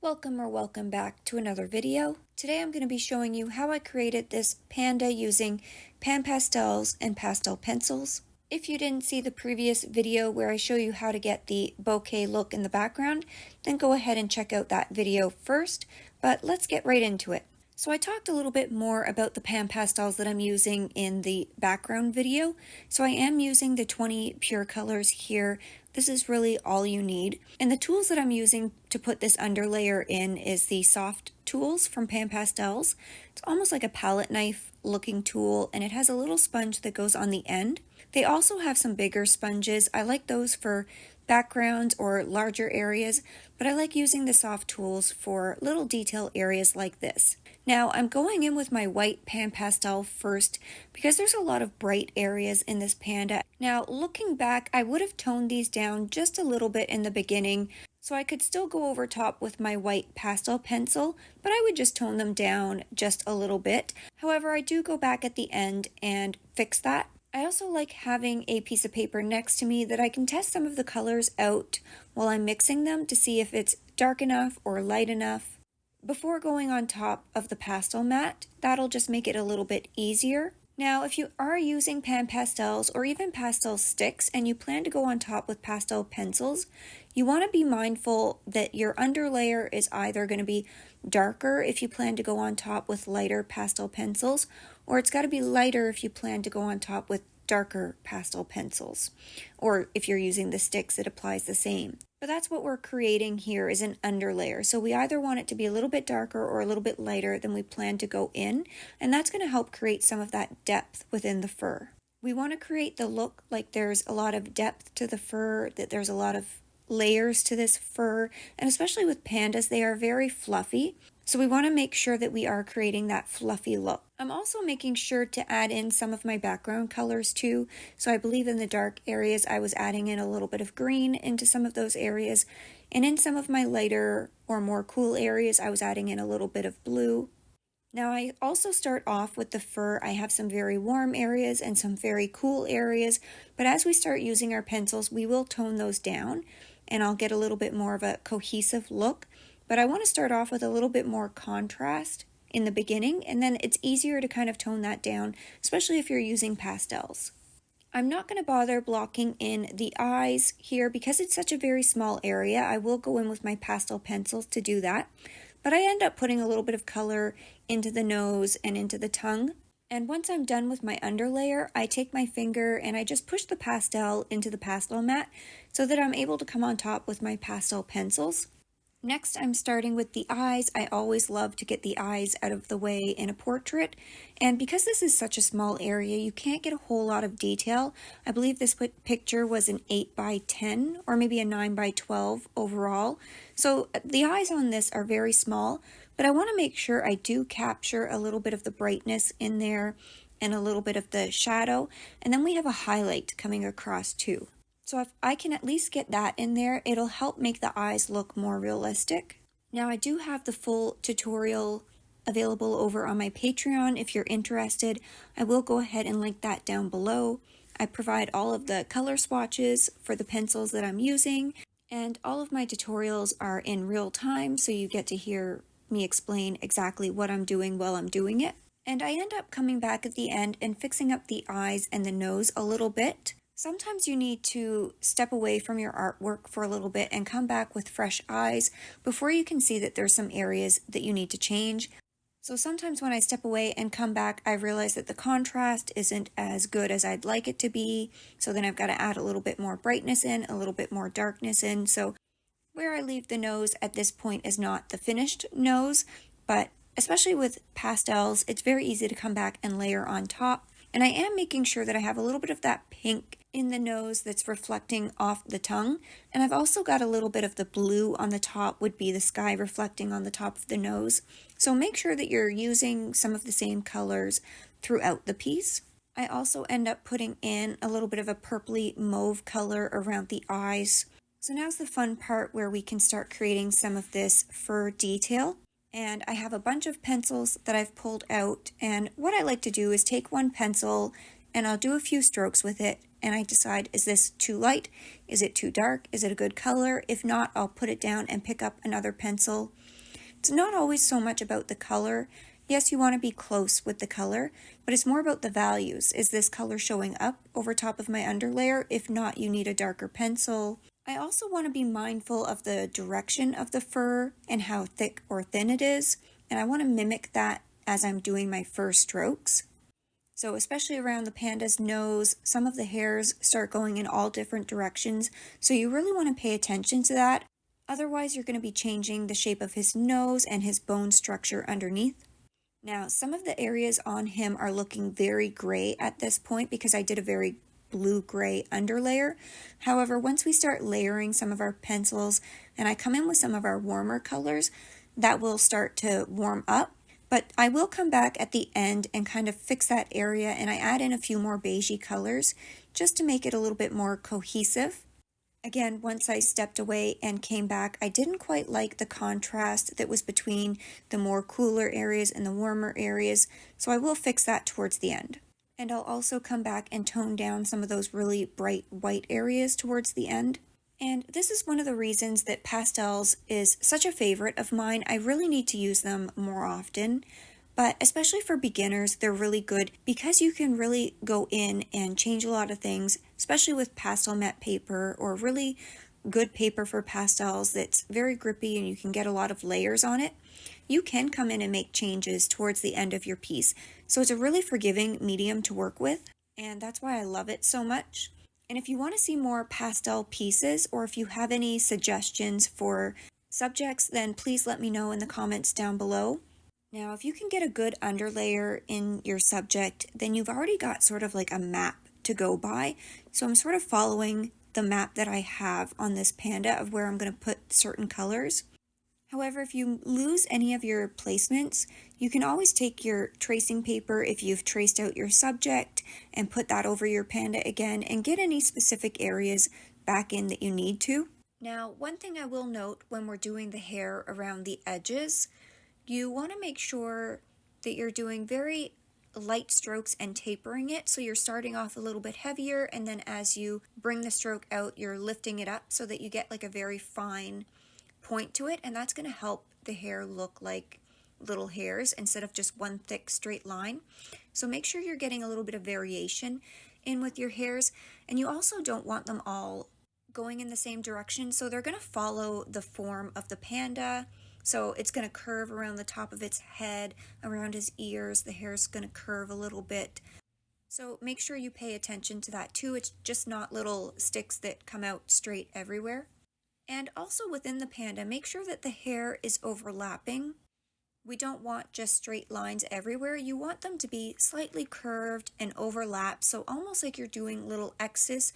Welcome back to another video. Today I'm going to be showing you how I created this panda using pan pastels and pastel pencils. If you didn't see the previous video where I show you how to get the bouquet look in the background, then go ahead and check out that video first, but let's get right into it. So I talked a little bit more about the pan pastels that I'm using in the background video. So I am using the 20 pure colors here. This is really all you need. And the tools that I'm using to put this underlayer in is the Sofft tools from Pan Pastels. It's almost like a palette knife looking tool, and it has a little sponge that goes on the end. They also have some bigger sponges. I like those for backgrounds or larger areas, but I like using the Sofft tools for little detail areas like this. Now I'm going in with my white pan pastel first because there's a lot of bright areas in this panda. Now looking back, I would have toned these down just a little bit in the beginning so I could still go over top with my white pastel pencil, but I would just tone them down just a little bit. However, I do go back at the end and fix that. I also like having a piece of paper next to me that I can test some of the colors out while I'm mixing them to see if it's dark enough or light enough before going on top of the Pastelmat. That'll just make it a little bit easier. Now, if you are using pan pastels or even pastel sticks and you plan to go on top with pastel pencils, you want to be mindful that your underlayer is either going to be darker if you plan to go on top with lighter pastel pencils, or it's got to be lighter if you plan to go on top with darker pastel pencils. Or if you're using the sticks, it applies the same. But that's what we're creating here, is an underlayer. So we either want it to be a little bit darker or a little bit lighter than we plan to go in, and that's going to help create some of that depth within the fur. We want to create the look like there's a lot of depth to the fur, that there's a lot of layers to this fur, and especially with pandas, they are very fluffy. So we want to make sure that we are creating that fluffy look. I'm also making sure to add in some of my background colors too. So I believe in the dark areas, I was adding in a little bit of green into some of those areas. And in some of my lighter or more cool areas, I was adding in a little bit of blue. Now I also start off with the fur. I have some very warm areas and some very cool areas. But as we start using our pencils, we will tone those down and I'll get a little bit more of a cohesive look. But I want to start off with a little bit more contrast in the beginning, and then it's easier to kind of tone that down, especially if you're using pastels. I'm not going to bother blocking in the eyes here because it's such a very small area. I will go in with my pastel pencils to do that, but I end up putting a little bit of color into the nose and into the tongue. And once I'm done with my underlayer, I take my finger and I just push the pastel into the Pastelmat so that I'm able to come on top with my pastel pencils. Next, I'm starting with the eyes. I always love to get the eyes out of the way in a portrait, and because this is such a small area, you can't get a whole lot of detail. I believe this picture was an 8 by 10 or maybe a 9 by 12 overall. So the eyes on this are very small, but I want to make sure I do capture a little bit of the brightness in there and a little bit of the shadow, and then we have a highlight coming across too. So if I can at least get that in there, it'll help make the eyes look more realistic. Now I do have the full tutorial available over on my Patreon if you're interested. I will go ahead and link that down below. I provide all of the color swatches for the pencils that I'm using, and all of my tutorials are in real time, so you get to hear me explain exactly what I'm doing while I'm doing it. And I end up coming back at the end and fixing up the eyes and the nose a little bit. Sometimes you need to step away from your artwork for a little bit and come back with fresh eyes before you can see that there's some areas that you need to change. So sometimes when I step away and come back, I realize that the contrast isn't as good as I'd like it to be. So then I've got to add a little bit more brightness in, a little bit more darkness in. So where I leave the nose at this point is not the finished nose, but especially with pastels, it's very easy to come back and layer on top. And I am making sure that I have a little bit of that pink in the nose that's reflecting off the tongue. And I've also got a little bit of the blue on the top, would be the sky reflecting on the top of the nose. So make sure that you're using some of the same colors throughout the piece. I also end up putting in a little bit of a purpley mauve color around the eyes. So now's the fun part where we can start creating some of this fur detail. And I have a bunch of pencils that I've pulled out, and what I like to do is take one pencil and I'll do a few strokes with it and I decide, is this too light? Is it too dark? Is it a good color? If not, I'll put it down and pick up another pencil. It's not always so much about the color. Yes, you want to be close with the color, but it's more about the values. Is this color showing up over top of my underlayer? If not, you need a darker pencil. I also want to be mindful of the direction of the fur and how thick or thin it is, and I want to mimic that as I'm doing my fur strokes. So especially around the panda's nose, some of the hairs start going in all different directions, so you really want to pay attention to that. Otherwise, you're going to be changing the shape of his nose and his bone structure underneath. Now, some of the areas on him are looking very gray at this point because I did a very blue-gray underlayer. However, once we start layering some of our pencils and I come in with some of our warmer colors, that will start to warm up. But I will come back at the end and kind of fix that area, and I add in a few more beigey colors just to make it a little bit more cohesive. Again, once I stepped away and came back, I didn't quite like the contrast that was between the more cooler areas and the warmer areas, so I will fix that towards the end. And I'll also come back and tone down some of those really bright white areas towards the end. And this is one of the reasons that pastels is such a favorite of mine. I really need to use them more often. But especially for beginners, they're really good because you can really go in and change a lot of things, especially with Pastelmat paper or really good paper for pastels that's very grippy and you can get a lot of layers on it. You can come in and make changes towards the end of your piece. So it's a really forgiving medium to work with, and that's why I love it so much. And if you want to see more pastel pieces, or if you have any suggestions for subjects, then please let me know in the comments down below. Now, if you can get a good underlayer in your subject, then you've already got sort of like a map to go by. So I'm sort of following the map that I have on this panda of where I'm going to put certain colors. However, if you lose any of your placements, you can always take your tracing paper if you've traced out your subject and put that over your panda again and get any specific areas back in that you need to. Now, one thing I will note when we're doing the hair around the edges, you want to make sure that you're doing very light strokes and tapering it. So you're starting off a little bit heavier, and then as you bring the stroke out, you're lifting it up so that you get like a very fine point to it, and that's going to help the hair look like little hairs instead of just one thick straight line. So make sure you're getting a little bit of variation in with your hairs, and you also don't want them all going in the same direction, so they're going to follow the form of the panda. So it's going to curve around the top of its head, around his ears, the hair's going to curve a little bit. So make sure you pay attention to that too. It's just not little sticks that come out straight everywhere. And also within the panda, make sure that the hair is overlapping. We don't want just straight lines everywhere. You want them to be slightly curved and overlap, so almost like you're doing little X's.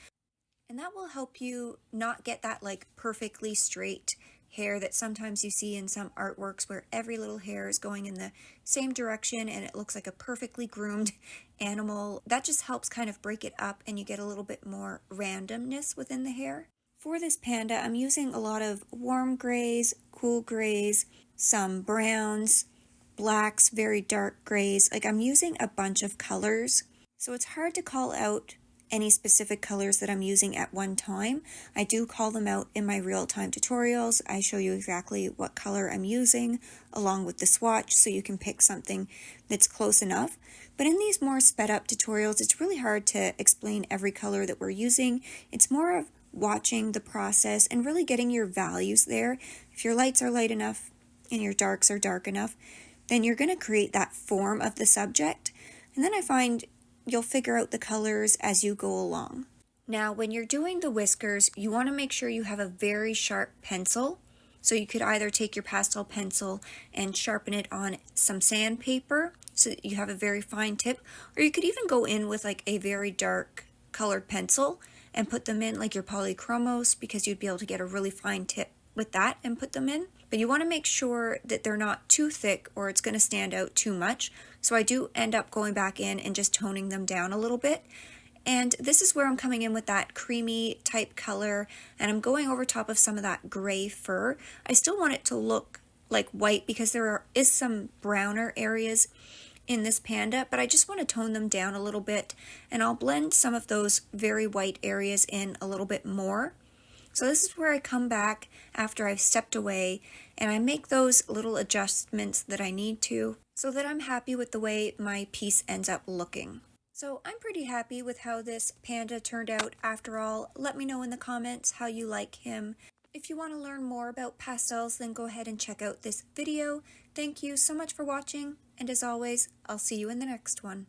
And that will help you not get that like perfectly straight hair that sometimes you see in some artworks where every little hair is going in the same direction and it looks like a perfectly groomed animal. That just helps kind of break it up and you get a little bit more randomness within the hair. For this panda, I'm using a lot of warm grays, cool grays, some browns, blacks, very dark grays. Like I'm using a bunch of colors, so it's hard to call out any specific colors that I'm using at one time. I do call them out in my real-time tutorials. I show you exactly what color I'm using along with the swatch so you can pick something that's close enough. But in these more sped up tutorials, it's really hard to explain every color that we're using. It's more of watching the process and really getting your values there. If your lights are light enough and your darks are dark enough, then you're going to create that form of the subject. And then I find you'll figure out the colors as you go along. Now, when you're doing the whiskers, you want to make sure you have a very sharp pencil. So you could either take your pastel pencil and sharpen it on some sandpaper so that you have a very fine tip, or you could even go in with like a very dark colored pencil and put them in like your polychromos, because you'd be able to get a really fine tip with that and put them in. But you want to make sure that they're not too thick or it's going to stand out too much. So I do end up going back in and just toning them down a little bit. And this is where I'm coming in with that creamy type color, and I'm going over top of some of that gray fur. I still want it to look like white because there is some browner areas in this Panda, but I just want to tone them down a little bit, and I'll blend some of those very white areas in a little bit more. So this is where I come back after I've stepped away and I make those little adjustments that I need to so that I'm happy with the way my piece ends up looking. So I'm pretty happy with how this Panda turned out after all. Let me know in the comments how you like him. If you want to learn more about pastels, then go ahead and check out this video. Thank you so much for watching, and as always, I'll see you in the next one.